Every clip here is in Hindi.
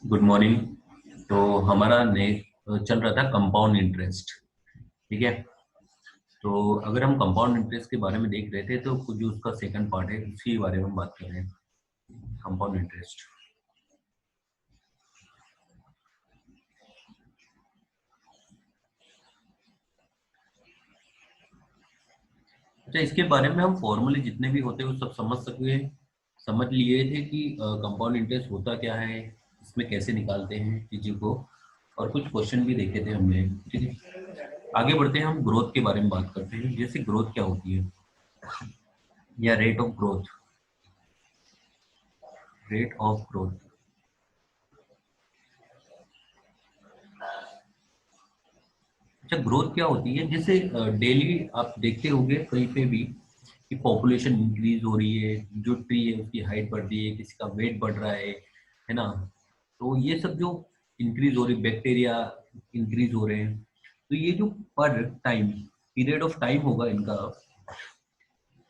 Good morning. तो हमारा ने चल रहा था कंपाउंड इंटरेस्ट। ठीक है। तो अगर हम कंपाउंड इंटरेस्ट के बारे में देख रहे थे तो कुछ जो उसका सेकंड पार्ट है उसी बारे में हम बात कर रहे हैं, कंपाउंड इंटरेस्ट। अच्छा, इसके बारे में हम फॉर्मूले जितने भी होते हैं वो सब समझ लिए थे कि कंपाउंड इंटरेस्ट होता क्या है, इसमें कैसे निकालते हैं चीजों को, और कुछ क्वेश्चन भी देखे थे हमने। ठीक है, आगे बढ़ते हैं। हम ग्रोथ के बारे में बात करते हैं, जैसे ग्रोथ क्या होती है या rate of growth. Rate of growth, अच्छा ग्रोथ क्या होती है, जैसे डेली आप देखते होंगे कहीं पे भी कि पॉपुलेशन इंक्रीज हो रही है, जो ट्री है उसकी हाइट बढ़ रही है, किसी का वेट बढ़ रहा है ना। तो ये सब जो इंक्रीज हो रही, बैक्टीरिया इंक्रीज हो रहे हैं, तो ये जो पर टाइम पीरियड ऑफ टाइम होगा इनका,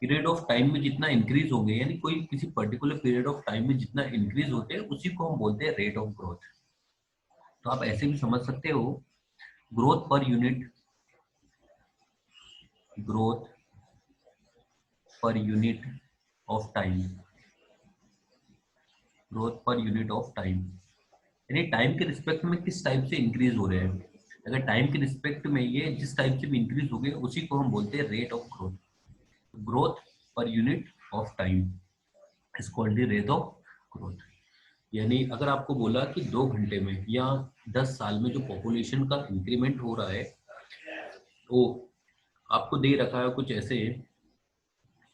पीरियड ऑफ टाइम में जितना इंक्रीज होंगे, यानी कोई किसी पर्टिकुलर पीरियड ऑफ टाइम में जितना इंक्रीज होते हैं उसी को हम बोलते हैं रेट ऑफ ग्रोथ। तो आप ऐसे भी समझ सकते हो, growth per unit, growth per unit of time, growth per unit of time, यानी टाइम के रिस्पेक्ट में किस टाइप से इंक्रीज हो रहे हैं। अगर टाइम के रिस्पेक्ट में ये जिस टाइप से भी इंक्रीज हो गए उसी को हम बोलते हैं rate of growth. Growth per unit of time is called the rate of growth. यानी अगर आपको बोला कि 2 घंटे में या 10 साल में जो पॉपुलेशन का इंक्रीमेंट हो रहा है, तो आपको दे रखा है कुछ ऐसे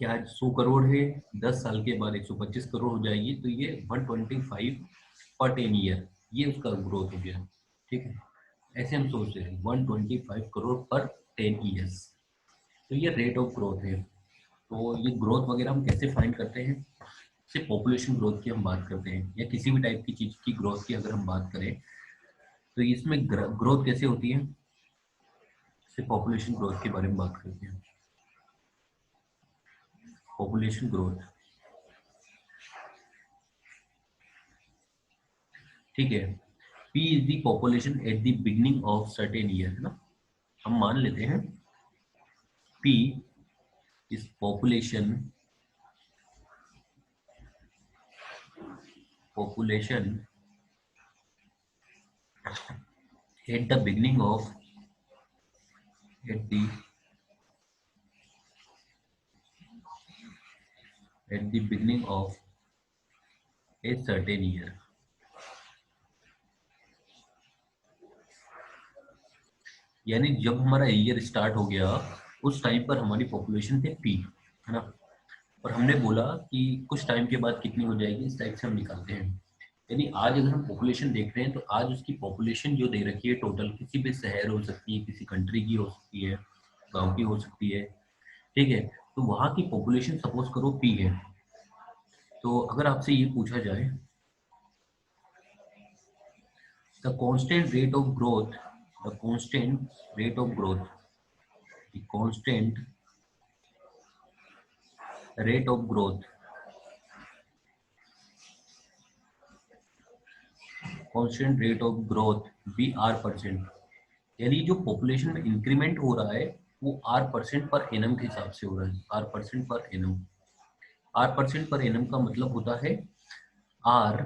कि आज 100 करोड़ है, 10 साल के बाद 125 करोड़ हो जाएगी, तो ये 125 पर 10 ईयर, ये उसका ग्रोथ हो गया। ठीक है, ऐसे हम सोच रहे हैं 125 करोड़ पर 10 ईयर्स, तो ये रेट ऑफ ग्रोथ है। तो ये ग्रोथ वगैरह हम कैसे फाइंड करते हैं, सिर्फ पॉपुलेशन ग्रोथ की हम बात करते हैं या किसी भी टाइप की चीज की ग्रोथ की अगर हम बात करें, तो इसमें ग्रोथ कैसे होती है, सिर्फ पॉपुलेशन ग्रोथ के बारे में बात करते हैं। पॉपुलेशन ग्रोथ, ठीक है। P is the population at the beginning of certain year, है ना। हम मान लेते हैं P is population at the beginning of, at the beginning of a certain year. यानी जब हमारा ईयर स्टार्ट हो गया उस टाइम पर हमारी पॉपुलेशन थे P, है ना। और हमने बोला कि कुछ टाइम के बाद कितनी हो जाएगी, इस टाइप से हम निकालते हैं। यानी आज अगर हम पॉपुलेशन देख रहे हैं तो आज उसकी पॉपुलेशन जो दे रखी है टोटल, किसी भी शहर हो सकती है, किसी कंट्री की हो सकती है, गांव की हो सकती है, ठीक है। तो वहां की पॉपुलेशन सपोज करो P है। तो अगर आपसे ये पूछा जाए the constant rate of growth, the constant rate of growth, the constant rate of growth, constant rate of growth B R percent, यानी जो पॉपुलेशन में इंक्रीमेंट हो रहा है वो आर परसेंट पर एनम के हिसाब से हो रहा है, are percent per annum. Are percent per annum का मतलब होता है आर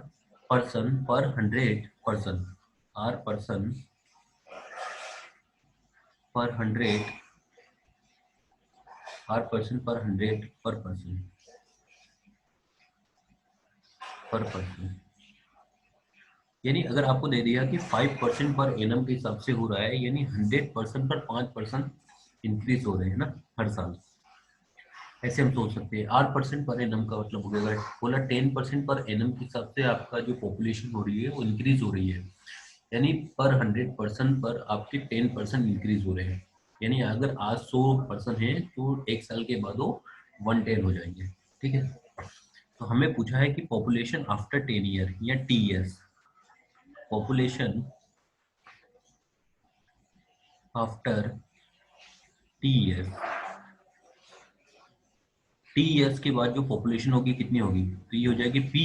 पर्सन पर 100 पर्सन, आर पर्सन पर 100, आर पर्सन पर 100 पर पर्सन, पर पर्सन। यानी अगर आपको दे दिया कि 5% पर एनम के हिसाब से हो रहा है, यानी 100% पर 5% इंक्रीज हो रहे हैं ना हर साल, ऐसे हम सोच सकते हैं। 8% पर एनम का मतलब हो गया, अगर बोला 10% पर एनम के हिसाब से आपका जो पॉपुलेशन हो रही है वो इंक्रीज हो रही है, यानी पर 100% पर आपके 10% इंक्रीज हो रहे हैं। यानी अगर आज 100 पर्सन है तो एक साल के बाद वो 110 हो जाएंगे। ठीक है, तो हमें पूछा है कि पॉपुलेशन आफ्टर 10 ईयर या T years, population after T years, T years के बाद जो पॉपुलेशन होगी कितनी होगी, तो ये हो जाएगी P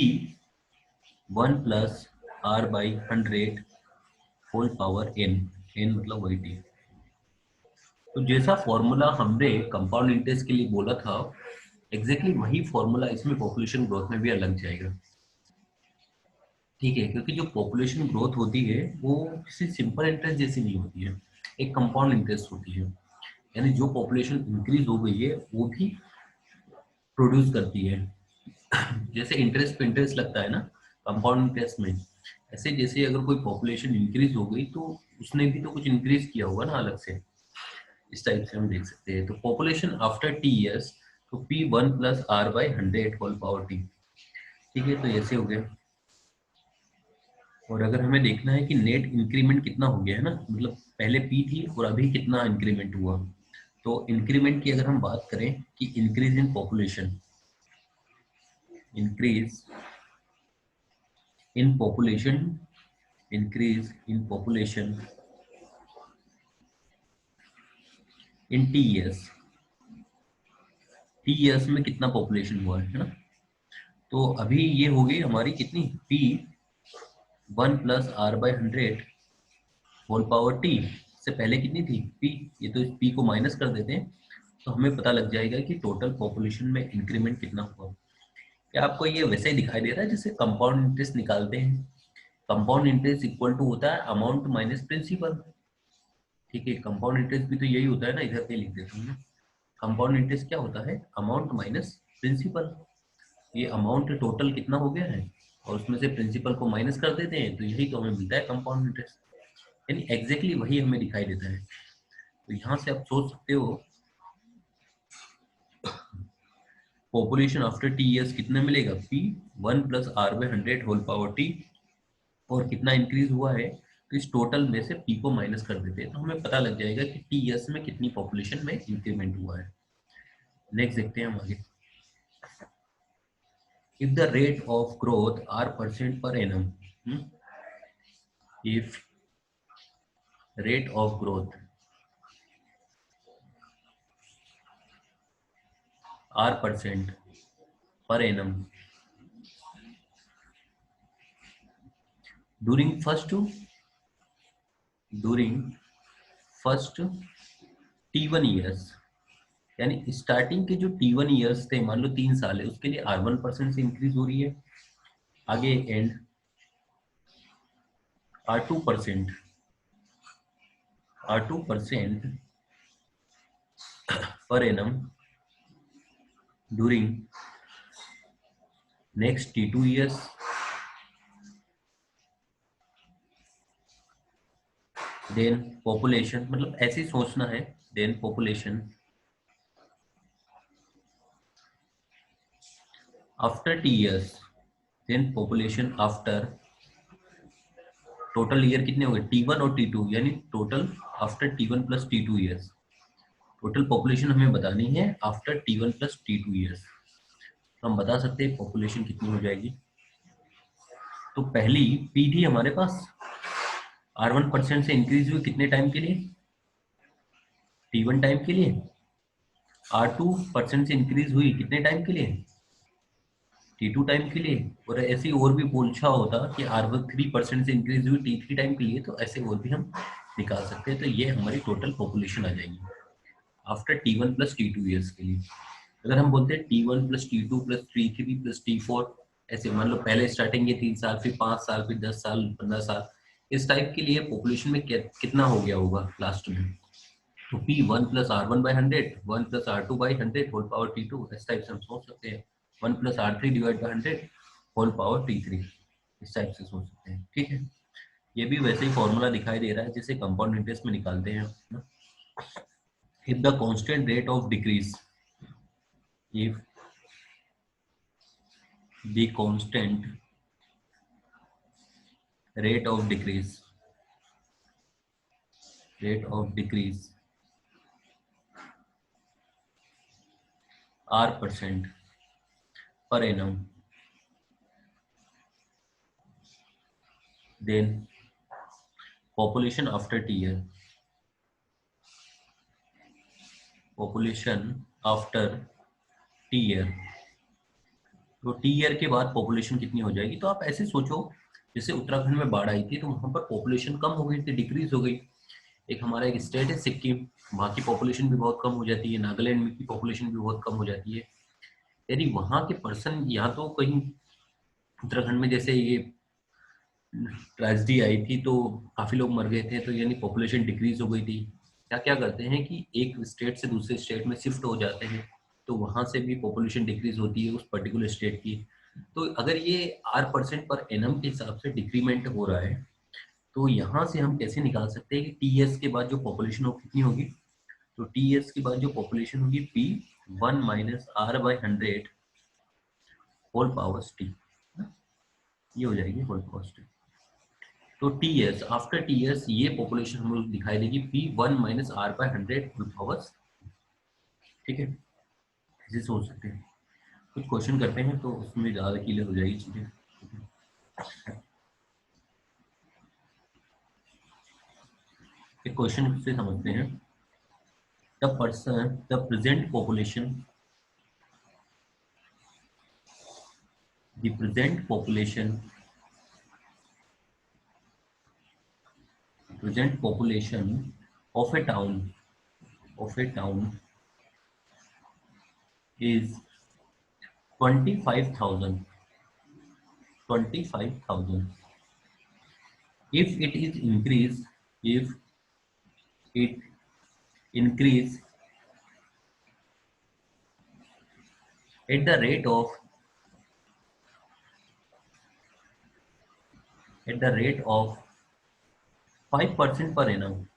1 plus r by 100 whole power n, n मतलब वही t। तो जैसा फॉर्मूला हमने कंपाउंड इंटरेस्ट के लिए बोला था, एग्जैक्टली वही फॉर्मूला इसमें पॉपुलेशन ग्रोथ में भी अलग जाएगा। ठीक है, क्योंकि जो पॉपुलेशन ग्रोथ होती है वो किसी सिंपल इंटरेस्ट जैसी नहीं होती है, एक कंपाउंड इंटरेस्ट होती है। यानी जो पॉपुलेशन इंक्रीज हो गई है वो भी प्रोड्यूस करती है। जैसे इंटरेस्ट पे इंटरेस्ट लगता है ना कंपाउंड इंटरेस्ट में, ऐसे जैसे अगर कोई पॉपुलेशन इंक्रीज हो गई तो उसने भी तो कुछ इंक्रीज किया होगा ना अलग से। इस टाइप से हम देख सकते हैं। तो पॉपुलेशन आफ्टर टी ईयर्स, तो P 1 + r/100 whole power T. ठीक है, तो ऐसे हो गया। और अगर हमें देखना है कि नेट इंक्रीमेंट कितना हो गया है ना, मतलब पहले पी थी और अभी कितना इंक्रीमेंट हुआ, तो इंक्रीमेंट की अगर हम बात करें कि increase in population, increase in population, increase in population in T years, T years में कितना पॉपुलेशन हुआ है ना। तो अभी ये हो गई हमारी कितनी, P 1 + r/100 whole power T. से पहले कितनी थी पी, ये तो इस पी को माइनस कर देते हैं तो हमें पता लग जाएगा कि टोटल पॉपुलेशन में इंक्रीमेंट कितना हुआ। क्या आपको ये वैसे ही दिखाई दे रहा है जैसे कंपाउंड इंटरेस्ट निकालते हैं? कंपाउंड इंटरेस्ट इक्वल टू होता है अमाउंट माइनस प्रिंसिपल। ठीक है, कंपाउंड इंटरेस्ट भी तो यही होता है ना, इधर पे लिख देता हूँ। कंपाउंड इंटरेस्ट क्या होता है, अमाउंट माइनस प्रिंसिपल। ये अमाउंट टोटल कितना हो गया है और उसमें से प्रिंसिपल को माइनस कर देते हैं तो यही तो हमें मिलता है कंपाउंड इंटरेस्ट। यानी एग्जैक्टली वही हमें दिखाई देता है। तो यहाँ से आप सोच सकते हो पॉपुलेशन आफ्टर टी ईयर्स कितना मिलेगा, P 1 + r/100 whole power T. और कितना इंक्रीज हुआ है, तो इस टोटल में से पी को माइनस कर देते हैं तो हमें पता लग जाएगा कि टी ईयर्स में कितनी पॉपुलेशन में इंक्रीमेंट हुआ है। नेक्स्ट देखते हैं हम आगे। If the rate of growth r% per annum, if rate of growth r% per annum during first T1 years, यानी स्टार्टिंग के जो T1 ईयर्स थे, मान लो 3 साल है, उसके लिए r1% से इंक्रीज हो रही है। आगे and r2% per annum during next T2 years. Then population, मतलब ऐसे ही सोचना है, then population after T years, then population after, total year कितने हो गए T1 और T2, यानी total after T1 + T2 years. Total population हमें बतानी है आफ्टर T1 + T2 ईयर्स। तो हम बता सकते हैं पॉपुलेशन कितनी हो जाएगी। तो पहली पी थी हमारे पास, r1% से इंक्रीज हुई कितने टाइम के लिए, T1 टाइम के लिए। r2% से इंक्रीज हुई कितने टाइम के लिए, T2 टाइम के लिए। और ऐसे और भी पूछा होता कि r3% से इंक्रीज हुई T3 टाइम के लिए, तो ऐसे और भी हम निकाल सकते हैं। तो ये हमारी टोटल पॉपुलेशन आ जाएगी आफ्टर T1 + T2 ईयर्स के लिए। अगर हम बोलते हैं T1 + T2 + T3 + T4, ऐसे मान लो पहले स्टार्टिंग के 3 साल, फिर 5 साल, फिर 10 साल, 15 साल, इस टाइप के लिए पॉपुलेशन में कितना हो गया होगा लास्ट में। तो P 1 + r1/100, 1 + r2/100 whole power T2, इस टाइप से हम सोच सकते हैं। 1 + r3/100 होल पावर T3, इस टाइप से सोच सकते हैं। ठीक है, ये भी वैसे ही फॉर्मूला दिखाई दे रहा है जैसे कंपाउंड इंटरेस्ट में निकालते हैं ना। If the constant rate of decrease, if the constant rate of decrease r% per annum, then population after t year, population after t year, तो टी ईयर के बाद पॉपुलेशन कितनी हो जाएगी। तो आप ऐसे सोचो जैसे उत्तराखंड में बाढ़ आई थी तो वहां पर पॉपुलेशन कम हो गई थी, डिक्रीज हो गई। एक हमारा एक स्टेट है सिक्किम, वहाँ की पॉपुलेशन भी बहुत कम हो जाती है, नागालैंड में की पॉपुलेशन भी बहुत कम हो जाती है। यदि वहाँ के पर्सन, यहाँ तो कहीं उत्तराखंड में जैसे ये ट्रेजेडी आई थी तो काफी लोग मर गए थे, तो यानी पॉपुलेशन डिक्रीज हो गई थी। क्या क्या करते हैं कि एक स्टेट से दूसरे स्टेट में शिफ्ट हो जाते हैं, तो वहां से भी पॉपुलेशन डिक्रीज होती है उस पर्टिकुलर स्टेट की। तो अगर ये R% पर एनम के हिसाब से डिक्रीमेंट हो रहा है, तो यहाँ से हम कैसे निकाल सकते हैं कि टीएस के बाद जो पॉपुलेशन हो कितनी होगी। तो टीएस के बाद जो पॉपुलेशन होगी P1 - R/100 whole powers T, ये हो जाएगी होल पावर्स टी। तो टीएस, आफ्टर टीएस ये पॉपुलेशन हम लोग दिखाई देगी P1 - R/100 होल पावर्स। ठीक है, ऐसे सोच सकते हैं। कुछ क्वेश्चन करते हैं तो उसमें ज़्यादा क्लियर हो जाएगी चीज़ें। एक क्वेश्चन से समझते हैं। The present population, the present population, present population of a town is 25,000. 25,000. If it is increased, if it increase at the rate of 5% per annum,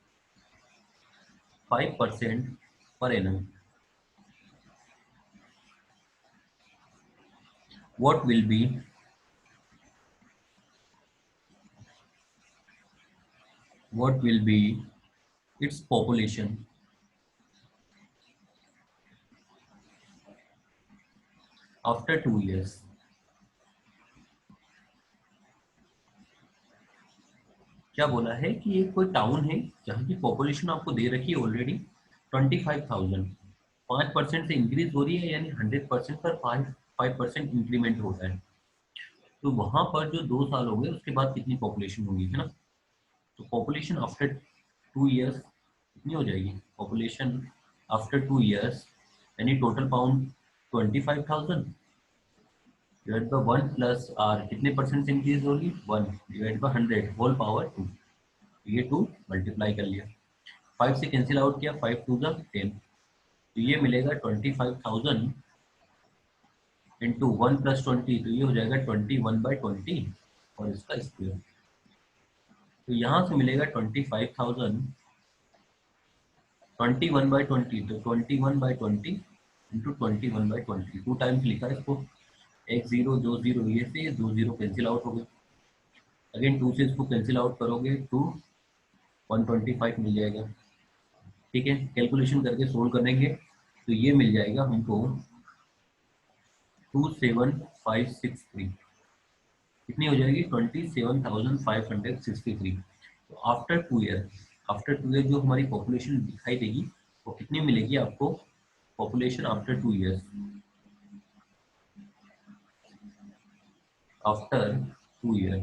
5% per annum, what will be its population after 2 years? क्या बोला है कि ये कोई टाउन है जहाँ की पॉपुलेशन आपको दे रखी है ऑलरेडी 25,000, 5% से इंक्रीज हो रही है, यानी 100% पर 5% इंक्रीमेंट होता है। तो वहां पर जो 2 साल हो गए उसके बाद कितनी पॉपुलेशन होगी, है ना। तो पॉपुलेशन आफ्टर 2 इयर्स कितनी हो जाएगी, पॉपुलेशन आफ्टर 2 इयर्स, यानी total pound 25,000 divide by 1 + R, कितने परसेंट से इंक्रीज होगी, 1 डिवाइड बाई 100 होल पावर 2। ये 2 मल्टीप्लाई कर लिया, 5 से कैंसिल आउट किया, 5 2 10, तो ये मिलेगा 25,000 इंटू 1 + 20, तो ये हो जाएगा 21/20 और इसका स्क्वायर। तो यहाँ से मिलेगा 25,000 21/20, तो 21/20 इंटू 21/20, 2 टाइम्स लिखा है इसको, एक जीरो दो जीरो, ये से 2 जीरो कैंसिल आउट हो गए। अगेन 2 से इसको कैंसिल आउट करोगे तो 125 मिल जाएगा। ठीक है, कैलकुलेशन करके सोल्व करेंगे तो ये मिल जाएगा हमको 27563, कितनी हो जाएगी 27,563। तो आफ्टर टू ईयर जो हमारी पॉपुलेशन दिखाई देगी वो कितनी मिलेगी आपको, population after 2 years, after 2 year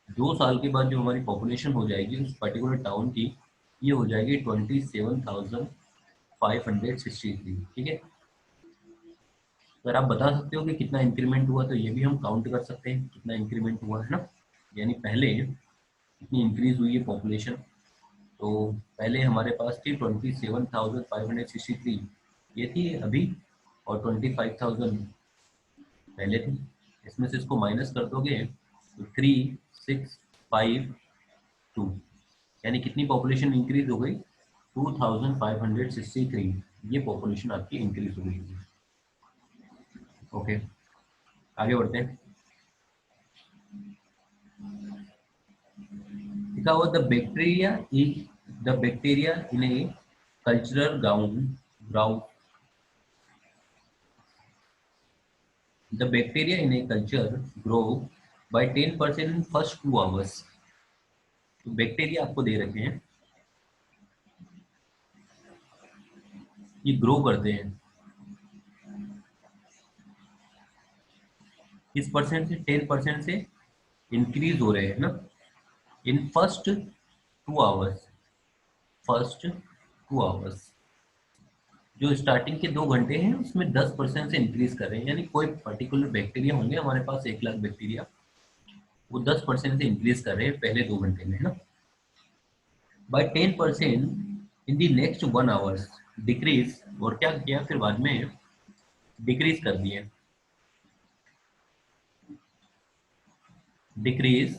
2 साल के बाद जो हमारी पॉपुलेशन हो जाएगी उस पर्टिकुलर टाउन की, ये हो जाएगी 27,563। ठीक है, अगर आप बता सकते हो कि कितना इंक्रीमेंट हुआ तो ये भी हम काउंट कर सकते हैं कितना इंक्रीमेंट हुआ, है ना। यानी पहले कितनी इंक्रीज हुई है पॉपुलेशन, तो पहले हमारे पास थी 27,563, ये थी अभी, और 25,000 पहले थी। इसमें से इसको माइनस कर दोगे तो 3652, यानी कितनी पॉपुलेशन इंक्रीज हो गई, 2,563, ये पॉपुलेशन आपकी इंक्रीज हो गई। ओके, आगे बढ़ते हैं। लिखा हुआ the bacteria in a cultural ground the bacteria in a culture grow by 10% in first 2 hours. तो बैक्टीरिया आपको दे रखे हैं, ये ग्रो करते हैं किस परसेंट से, 10% से इंक्रीज हो रहे हैं ना इन फर्स्ट 2 आवर्स जो स्टार्टिंग के 2 घंटे हैं उसमें 10% से इंक्रीज कर रहे हैं, यानी कोई पर्टिकुलर बैक्टीरिया होंगे हमारे पास 1 लाख बैक्टीरिया, वो 10% से इंक्रीज कर रहे हैं पहले 2 घंटे में, है ना। By 10% in the next 1 hours decrease, और क्या किया फिर बाद में डिक्रीज कर दिए, डिक्रीज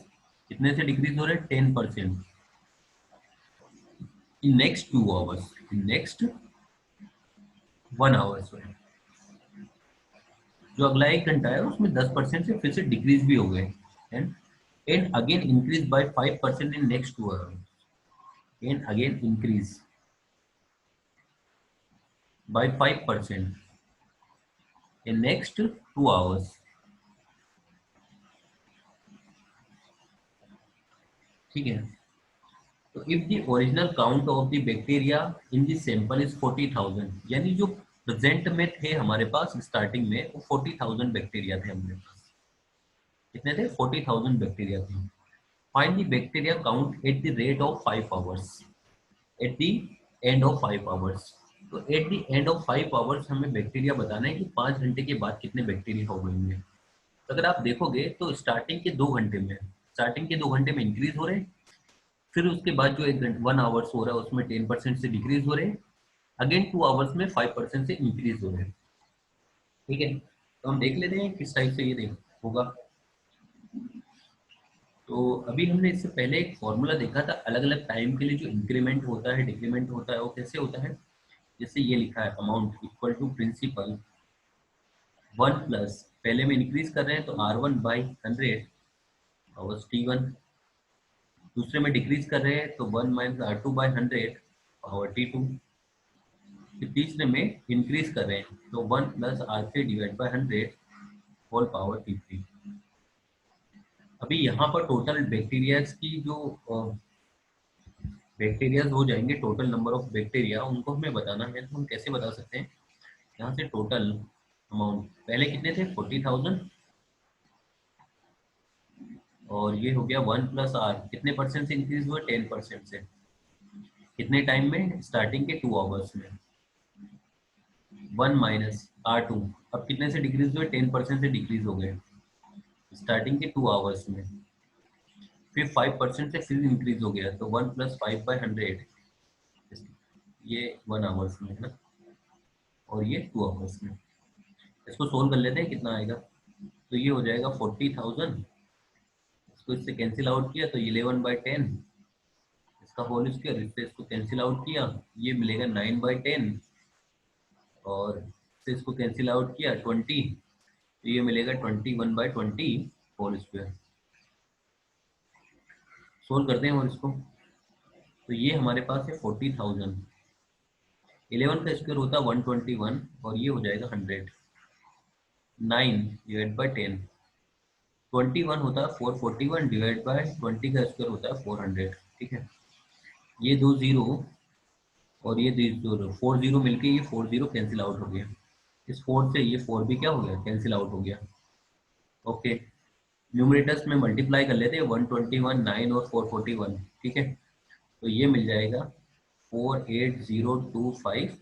कितने से डिक्रीज हो रहे हैं 10% in next 2 hours, in next 1 hours में जो अगला 1 घंटा है उसमें 10% से फिर से डिक्रीज भी हो गए, and and again increase by 5% in next 2 hours, and again increase by 5% in next 2 hours. ठीक है, तो if the original count of the bacteria in the sample is 40,000, यानी जो प्रेजेंट में थे हमारे पास स्टार्टिंग में वो 40,000 बैक्टीरिया थे हमारे पास, कितने थे 40,000 बैक्टीरिया थे। Find the bacteria count at the rate of 5 hours, at the end of 5 hours. तो at the end of 5 hours हमें बैक्टीरिया बताना है कि 5 घंटे के बाद कितने बैक्टीरिया हो गए होंगे। तो अगर आप देखोगे तो स्टार्टिंग के 2 घंटे में इंक्रीज हो रहे हैं, फिर उसके बाद जो 1 आवर्स हो रहा है उसमें 10% से डिक्रीज हो रहे हैं, अगेन 2 आवर्स में 5% से इंक्रीज हो रहे हैं। ठीक है, तो हम देख लेते हैं किस टाइप से ये देख होगा। तो अभी हमने इससे पहले एक फॉर्मूला देखा था अलग अलग टाइम के लिए जो इंक्रीमेंट होता है डिक्रीमेंट होता है वो कैसे होता है। जैसे ये लिखा है amount equal to principal 1 plus, पहले में इंक्रीज कर रहे हैं तो R1/100 पावर T1, दूसरे में डिक्रीज कर रहे हैं तो 1 - R2/100 पावर T2, फिर तीसरे में इंक्रीज कर रहे हैं तो 1 + R3/100 होल पावर T3। अभी यहाँ पर टोटल बैक्टीरियाज की जो बैक्टीरियाज हो जाएंगे, टोटल नंबर ऑफ बैक्टीरिया उनको हमें बताना है, तो हम कैसे बता सकते हैं। यहाँ से टोटल अमाउंट पहले कितने थे 40,000, और ये हो गया 1 + R, कितने परसेंट से इंक्रीज हुआ 10% से, कितने टाइम में स्टार्टिंग के 2 आवर्स में। 1 - R2 अब कितने से डिक्रीज हुए 10% से डिक्रीज हो गए स्टार्टिंग के 2 आवर्स में, फिर 5% से फिर इंक्रीज हो गया तो 1 + 5/100, ये 1 आवर्स में है ना, और ये 2 आवर्स में। इसको सोल्व कर लेते हैं कितना आएगा। तो ये हो जाएगा 40,000, इसको इससे कैंसिल आउट किया तो 11/10 इसका होल स्क्वायर, इससे इसको कैंसिल आउट किया ये मिलेगा 9/10, और इससे इसको कैंसिल आउट किया 20 तो ये मिलेगा 21/20 होल स्क्वायर। सोल्व करते हैं और इसको, तो ये हमारे पास है 40,000, 11 का स्क्वायर होता है 121 और ये हो जाएगा 100, 9/10, 21 होता है 441 डिवाइड बाय 20 का स्क्वायर होता है 400। ठीक है, ये 2 जीरो और ये 2 4 जीरो मिलके ये 4 जीरो कैंसिल आउट हो गया, इस 4 से ये 4 भी क्या हो गया कैंसिल आउट हो गया। ओके, न्यूमरेटर्स में मल्टीप्लाई कर लेते हैं 121 9 और 441। ठीक है, तो ये मिल जाएगा 480,250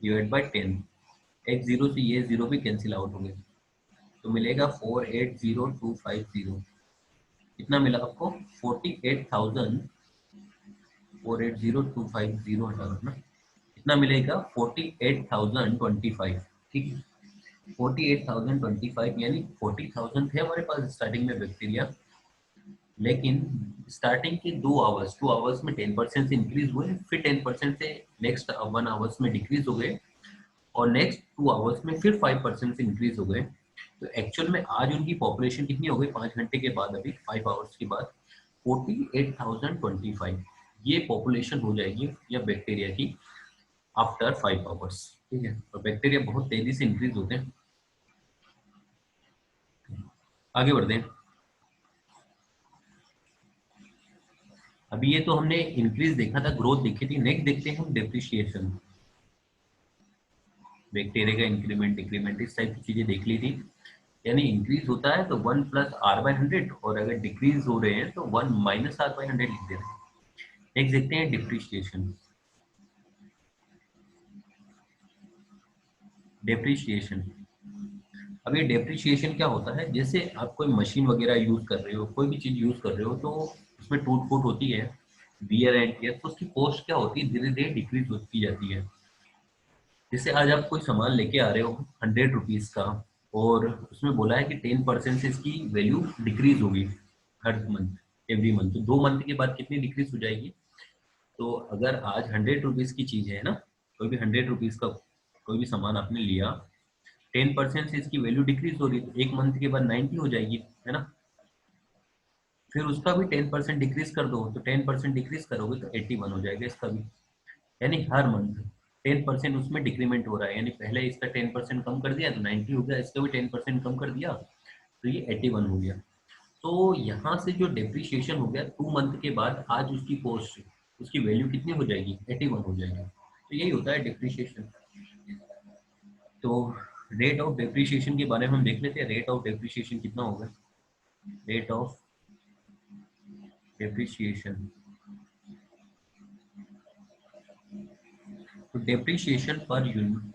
डिवाइड बाई 10, एक जीरो से ये जीरो भी कैंसिल आउट हो गए तो मिलेगा 480,250। कितना मिला आपको 48,000, 480,250 हटा दो ना, कितना मिलेगा 48,025। ठीक है, 48,025 यानी 40,000 थे हमारे पास स्टार्टिंग में बैक्टीरिया, लेकिन स्टार्टिंग के 2 आवर्स में 10% से इंक्रीज हुए, फिर 10% से नेक्स्ट 1 आवर्स में डिक्रीज हो गए, और नेक्स्ट 2 आवर्स में फिर 5% से इंक्रीज हो गए। तो एक्चुअल में आज उनकी पॉपुलेशन कितनी हो गई 5 घंटे के बाद, अभी 5 आवर्स के बाद 48,025 ये पॉपुलेशन हो जाएगी या बैक्टीरिया की आफ्टर 5 आवर्स। ठीक है, और बैक्टीरिया बहुत तेजी से इंक्रीज होते हैं। आगे बढ़ते हैं। अभी ये तो हमने इंक्रीज देखा था, ग्रोथ देखी थी, नेक्स्ट देखते हैं हम डेप्रिशिएशन। बैक्टीरिया का इंक्रीमेंट डिक्रीमेंट इस टाइप की चीजें देख ली थी। यानी इंक्रीज होता है तो 1 प्लस आर बाई 100, और अगर डिक्रीज हो रहे हैं तो 1 माइनस आर बाई 100 लिख देना। नेक्स्ट देखते हैं डिप्रिशिएशन। डेप्रिशिएशन, अब ये डेप्रिशिएशन क्या होता है, जैसे आप कोई मशीन वगैरह यूज कर रहे हो, कोई भी चीज यूज कर रहे हो, तो उसमें टूट फूट होती है, वियर एंड टियर, तो उसकी कॉस्ट क्या होती है, धीरे धीरे डिक्रीज होती जाती है। जैसे आज आप कोई सामान लेके आ रहे हो 100 रुपीज का, और उसमें बोला है कि 10% से इसकी वैल्यू डिक्रीज होगी हर मंथ, एवरी मंथ, तो 2 मंथ के बाद कितनी डिक्रीज हो जाएगी। तो अगर आज 100 रुपीज की चीज है ना, कोई भी 100 रुपीज का कोई भी सामान आपने लिया, 10% से इसकी वैल्यू डिक्रीज हो रही है, तो 1 मंथ के बाद 90 हो जाएगी, है ना। फिर उसका भी 10% डिक्रीज कर दो, तो 10% डिक्रीज करोगे तो 81 हो जाएगा इसका भी। यानी हर मंथ 10% उसमें डिक्रीमेंट हो रहा है, यानी पहले इसका 10% कम कर दिया तो 90 हो गया, इसका भी 10% कम कर दिया तो ये 81 हो गया। तो यहाँ से जो डेप्रिशिएशन हो गया 2 मंथ के बाद, आज उसकी कॉस्ट, उसकी वैल्यू कितनी हो जाएगी, 81 हो जाएगी। तो यही होता है डेप्रिशिएशन। तो रेट ऑफ डेप्रिशिएशन के बारे में हम देख लेते हैं, रेट ऑफ डेप्रिशिएशन कितना होगा। रेट ऑफ डेप्रिशिएशन, तो depreciation per unit,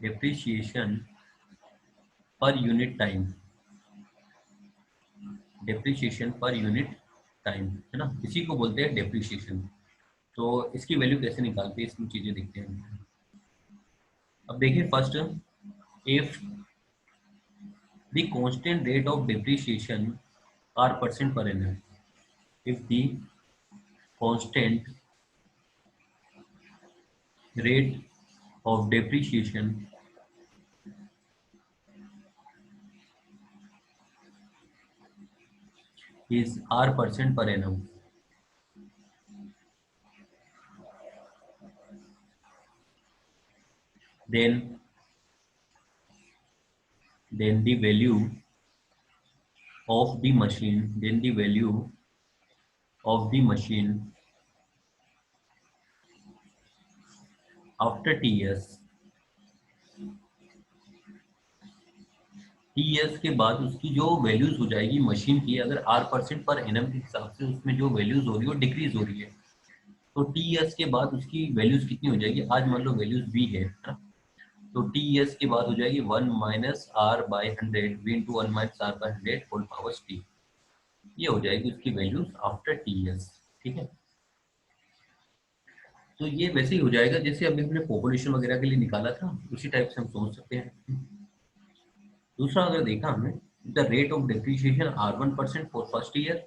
depreciation per unit time, depreciation per unit time, है ना, इसी को बोलते हैं डेप्रिशिएशन। तो इसकी वैल्यू कैसे निकालते हैं, इसकी चीजें देखते हैं। अब देखिए first, if the constant rate of depreciation are percent per annum, if the constant rate of depreciation is R% per annum, then the value of the machine, then the value of the machine after T years के बाद उसकी जो वैल्यूज हो जाएगी मशीन की, अगर R% पर एनम के हिसाब से उसमें जो वैल्यूज हो रही है वो डिक्रीज हो रही है, तो टी ईयर्स के बाद उसकी वैल्यूज कितनी हो जाएगी, आज मान लो वैल्यूज वी है ना, तो टी ईयर्स के बाद हो जाएगी 1 minus R by 100 V into 1 minus R by 100 whole power T, ये हो जाएगी उसकी वैल्यूज आफ्टर टी ईयर्स। ठीक है, तो ये वैसे ही हो जाएगा जैसे अभी हमने पॉपुलेशन वगैरह के लिए निकाला था, उसी टाइप से हम सोच सकते हैं। दूसरा अगर देखा हमने, the rate of depreciation R1% for first year,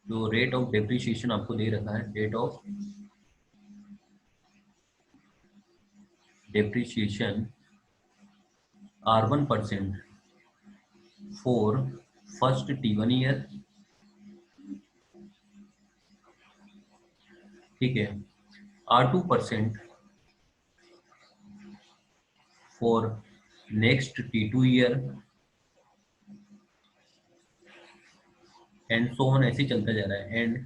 जो रेट ऑफ डेप्रिसिएशन आपको दे रखा है, rate of depreciation R1% for first T1 year, ठीक है, R2% for next T2 year, and so on, ऐसे ही चलता जा रहा है, एंड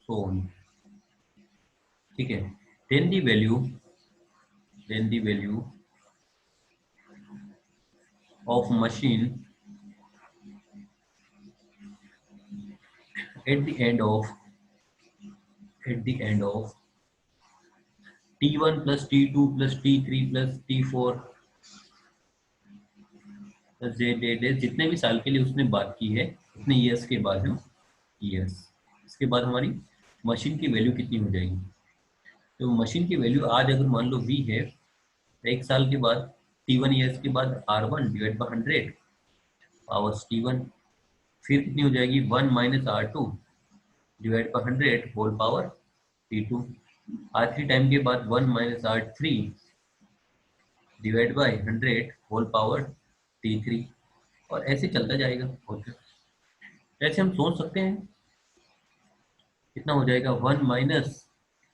सो ऑन। ठीक है, then the value, then the value of machine at the end of, at the end of T1 plus T2 plus T3 plus T4 plus Z जितने भी साल के लिए उसने बात की है, उतने ईयर्स के बाद हम ईयर्स, इसके बाद हमारी मशीन की वैल्यू कितनी हो जाएगी। तो मशीन की वैल्यू आज अगर मान लो V है, तो 1 साल के बाद T1 ईयर्स के बाद R1 divide by 100 powers T1, फिर कितनी हो जाएगी 1 minus R2 divide by 100 whole power T2, R3 time के बाद 1 minus R3 divide by 100 whole power T3, और ऐसे चलता जाएगा। ओके, ऐसे हम सोच सकते हैं कितना हो जाएगा 1 minus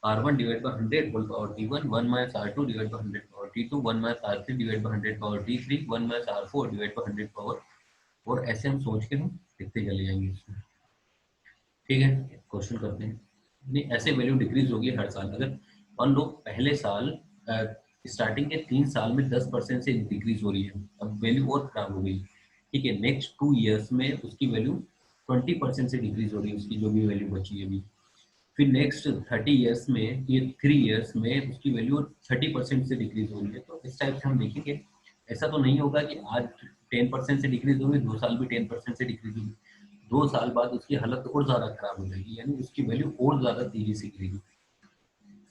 R1 divide by 100 whole power T1, 1 minus R2 divide by 100 power T2, 1 minus R3 divide by 100 power T3, 1 minus R4 divide by 100 power, और ऐसे हम सोच के हम लिखते चले जाएंगे इसमें। ठीक है, क्वेश्चन करते हैं। नहीं, ऐसे वैल्यू डिक्रीज होगी हर साल। अगर मान लो पहले साल स्टार्टिंग के 3 साल में 10% से डिक्रीज हो रही है, अब वैल्यू और खराब हो गई। ठीक है, नेक्स्ट 2 ईयर्स में उसकी वैल्यू 20% से डिक्रीज हो रही है, उसकी जो भी वैल्यू बची है अभी। फिर नेक्स्ट 30 ईयर्स में, ये 3 ईयर्स में उसकी वैल्यू 30% से डिक्रीज हो रही है। तो इस टाइप से हम देखेंगे, ऐसा तो नहीं होगा कि आज 10% से डिक्रीज होगी 2 साल भी 10% से डिक्रीज होगी, 2 साल बाद उसकी हालत और ज्यादा खराब हो जाएगी, यानी उसकी वैल्यू और ज्यादा तेजी से गिरेगी।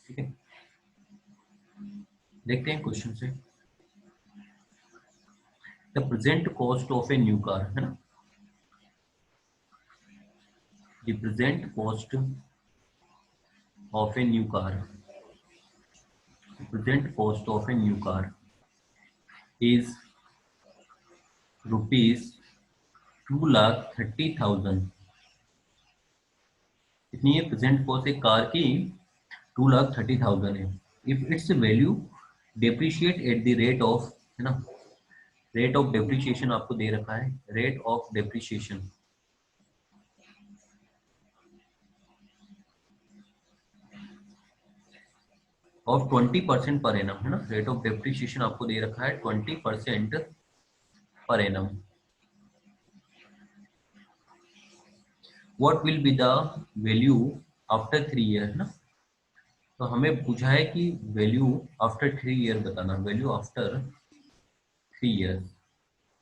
ठीक है, देखते हैं क्वेश्चन से। The present cost of a new car, है ना, the present cost of a new car, present cost of a new car is rupees 2,30,000। कितनी है प्रेजेंट कॉस्ट एक कार की? 2,30,000 है। If it's value depreciate eight the rate of, है ना, रेट ऑफ डेप्रिशिएशन आपको दे रखा है, rate of depreciation of 20% per annum, है ना, रेट ऑफ डेप्रिशिएशन आपको दे रखा है 20% per annum. What will be the value after 3 year, है ना, तो हमें पूछा है कि वैल्यू आफ्टर 3 ईयर बताना, वैल्यू आफ्टर 3 ईयर,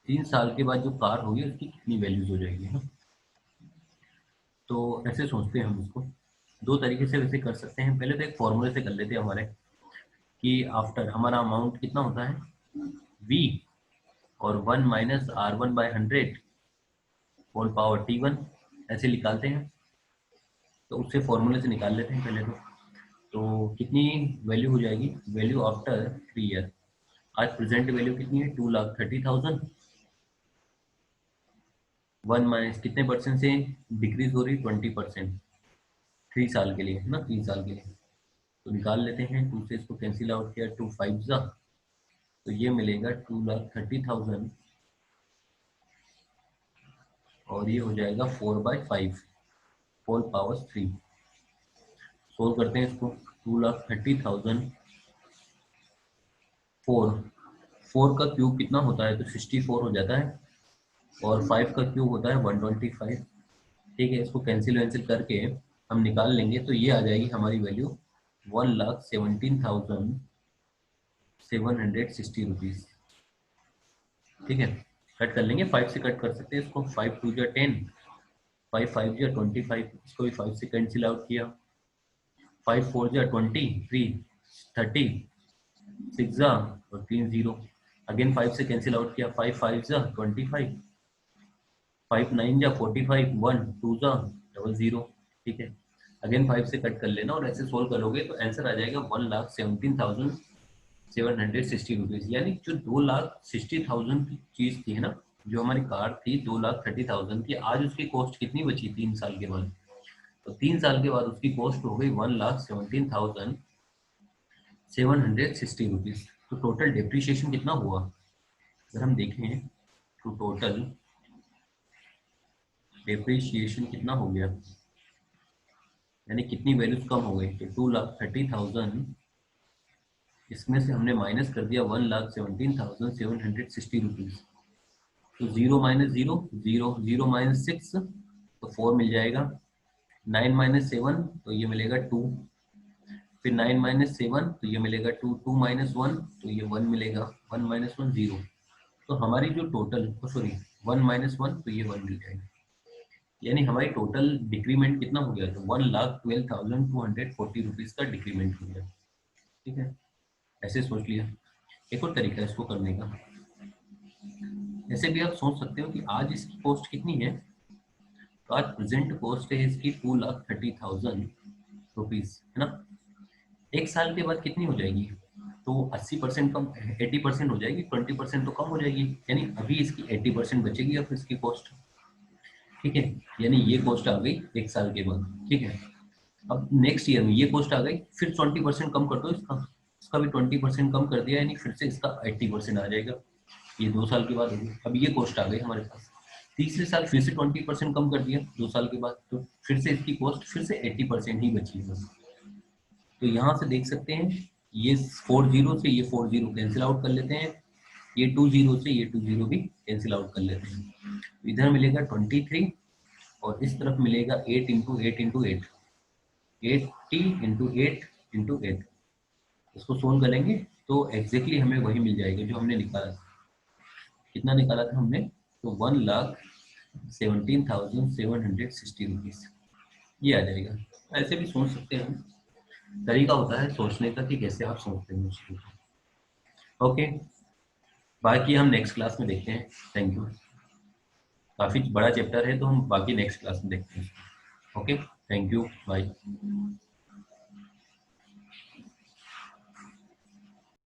3 साल के बाद जो कार होगी उसकी कितनी वैल्यूज हो जाएगी, है ना। तो ऐसे सोचते हैं हम इसको, दो तरीके से वैसे कर सकते हैं। पहले तो एक फॉर्मूले से कर लेते हैं हमारे, कि आफ्टर हमारा अमाउंट कितना होता है v और 1 - R1/100 होल पावर T1, ऐसे निकालते हैं। तो उससे फॉर्मूले से निकाल लेते हैं पहले तो कितनी वैल्यू हो जाएगी, वैल्यू आफ्टर 3 ईयर, आज प्रेजेंट वैल्यू कितनी है 2,30,000, 1 माइनस कितने परसेंट से डिक्रीज हो रही, 20%, 3 साल के लिए, है ना, 3 साल के लिए। तो निकाल लेते हैं, 2 से इसको कैंसिल आउट किया, 2 5 जा, तो ये मिलेगा 2,30,000 और ये हो जाएगा 4/5 होल पावर 3। सोल्व करते हैं इसको, 2,30,000 4 का क्यूब कितना होता है, तो 64 हो जाता है, और 5 का क्यूब होता है 125। ठीक है, इसको कैंसिल वैंसिल करके हम निकाल लेंगे, तो ये आ जाएगी हमारी वैल्यू 1,17,760 रुपीज। ठीक है, कट कर लेंगे, 5 से कट कर सकते हैं इसको, 5 2 जा 10, 5 5 जा 25, इसको भी 5 से कैंसिल आउट किया, 5 4 जा 20, 3 30, 6 जा और 3 0, अगेन 5 से कैंसिल आउट किया, 5 5 जा 25, 5 9 जा 45, 1 2 जा 00। ठीक है, अगेन 5 से कट कर लेना और ऐसे सोल्व करोगे तो आंसर आ जाएगा 1,17,760 रुपीज। यानी जो 2,60,000 की चीज थी, है ना, जो हमारी कार थी 2,30,000 की, आज उसकी कॉस्ट कितनी बची 3 साल के बाद, तो 3 साल के बाद उसकी कॉस्ट हो गई 1,17,760 रुपीज। तो टोटल डेप्रिसिएशन कितना हुआ, अगर हम देखें तो टोटल डेप्रिसिएशन कितना हो गया, यानी कितनी वैल्यूज कम हो गई, तो 2,30,000 इसमें से हमने माइनस कर दिया 1,17,760 रुपीज। तो 0 - 0 0, 0 - 6 तो 4 मिल जाएगा, 9 - 7 तो ये मिलेगा 2, फिर 9 - 7 तो ये मिलेगा 2, 2 - 1 तो ये 1 मिलेगा, 1 - 1 0। तो हमारी जो टोटल, सॉरी 1 - 1 तो ये 1 मिल जाएगा, यानी हमारी टोटल डिक्रीमेंट कितना हो गया, तो 1,12,240 रुपीज का डिक्रीमेंट हो गया। ठीक है, ऐसे सोच लिया। एक और तरीका है इसको करने का, ऐसे भी आप सोच सकते हो कि आज इसकी कॉस्ट कितनी है, तो आज प्रेजेंट कॉस्ट है इसकी 2,30,000 रुपीज, है ना। 1 साल के बाद कितनी हो जाएगी, तो 80% कम, 80% हो जाएगी, 20% तो कम हो जाएगी, यानी अभी इसकी 80% बचेगी अब इसकी कॉस्ट। ठीक है, यानी ये कॉस्ट आ गई 1 साल के बाद। ठीक है, अब नेक्स्ट ईयर में ये कॉस्ट आ गई, फिर 20% कम कर दो इसका, इसका भी 20% कम कर दिया, यानी फिर से इसका 80% आ जाएगा, ये 2 साल के बाद होगी। अब ये कॉस्ट आ गई हमारे पास, तीसरे साल फिर से 20% कम कर दिया 2 साल के बाद, तो फिर से इसकी कॉस्ट फिर से 80% ही बची है बस। तो यहाँ से देख सकते हैं ये 40 से ये 40 कैंसिल आउट कर लेते हैं, ये 20 से ये 20 भी कैंसिल आउट कर लेते हैं। इधर मिलेगा 23 और इस तरफ मिलेगा 8 इंटू 8 इंटू 8, 80 इंटू 8 इंटू 8। इसको सोल्व करेंगे तो एग्जैक्टली हमें वही मिल जाएगा जो हमने निकाला था। कितना निकाला था हमने? तो 1,17,760 रुपीज ये आ जाएगा। ऐसे भी सोच सकते हैं हम, तरीका होता है सोचने का कि कैसे आप सोचते हैं उस चीज़ को। ओके, बाकी हम नेक्स्ट क्लास में देखते हैं। Thank you. काफ़ी बड़ा चैप्टर है तो हम बाकी नेक्स्ट क्लास में देखते हैं। Okay, thank you, bye.